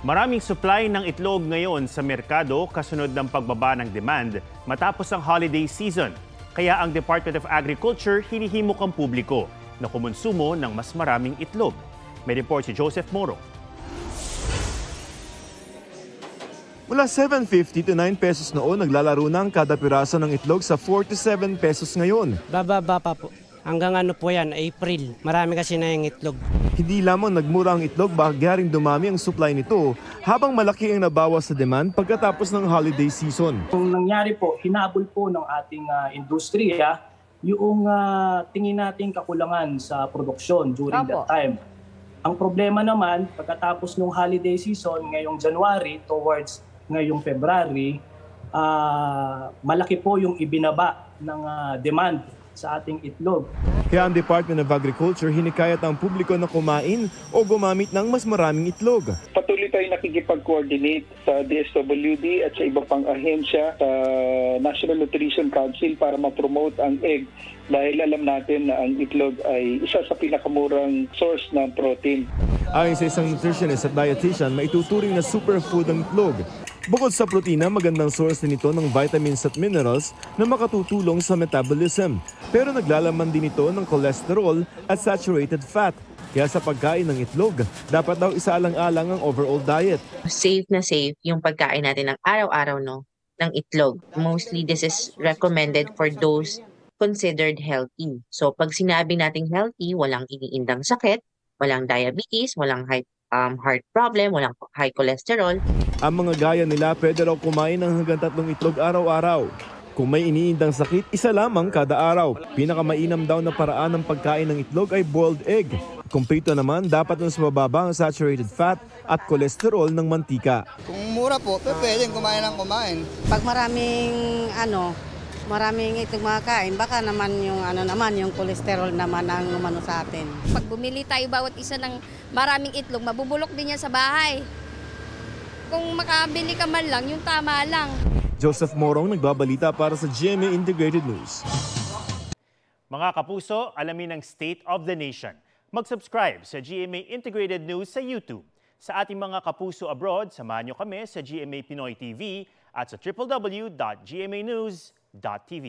Maraming supply ng itlog ngayon sa merkado kasunod ng pagbaba ng demand matapos ang holiday season. Kaya ang Department of Agriculture hinihimok ang publiko na kumonsumo ng mas maraming itlog. May report si Joseph Moro. Mula 7.50 to 9 pesos noon, naglalaro na ang kada piraso ng itlog sa 4 to 7 pesos ngayon. Bababa pa po. Hanggang ano po yan, April. Marami kasi na yung itlog. Hindi lamang nagmura ang itlog, bahagya rin dumami ang supply nito habang malaki ang nabawas sa demand pagkatapos ng holiday season. Kung nangyari po, hinabol po ng ating industriya yung tingin nating kakulangan sa produksyon during that time. Ang problema naman, pagkatapos ng holiday season ngayong January towards ngayong February, malaki po yung ibinaba ng demand sa ating itlog. Kaya ang Department of Agriculture hinikayat ang publiko na kumain o gumamit ng mas maraming itlog. Patuloy tayo nakikipag-coordinate sa DSWD at sa iba pang ahensya sa National Nutrition Council para ma-promote ang egg dahil alam natin na ang itlog ay isa sa pinakamurang source ng protein. Ayon sa isang nutritionist at dietitian, maituturing na superfood ang itlog. Bukod sa protina, magandang source din ito ng vitamins at minerals na makatutulong sa metabolism. Pero naglalaman din ito ng cholesterol at saturated fat. Kaya sa pagkain ng itlog, dapat daw isaalang-alang ang overall diet. Safe na safe yung pagkain natin ng araw-araw ng itlog. Mostly this is recommended for those considered healthy. So pag sinabi nating healthy, walang iniindang sakit, walang diabetes, walang heart problem, walang high cholesterol. Ang mga gaya nila pwede raw kumain ng hanggang 3 itlog araw-araw. Kung may iniindang sakit, isa lamang kada araw. Pinakamainam daw na paraan ng pagkain ng itlog ay boiled egg. Kung prito naman, dapat mas mababa ang saturated fat at cholesterol ng mantika. Kung mura po, pwedeng kumain ng kumain. Pag maraming itlog makakain, baka naman yung cholesterol naman ang umano sa atin. Pag bumili tayo bawat isa ng maraming itlog, mabubulok din yan sa bahay. Kung makabili ka man lang, yung tama lang. Joseph Morong nagbabalita para sa GMA Integrated News. Mga kapuso, alamin ang State of the Nation. Mag-subscribe sa GMA Integrated News sa YouTube. Sa ating mga kapuso abroad, samahan nyo kami sa GMA Pinoy TV at sa www.gmanews.tv.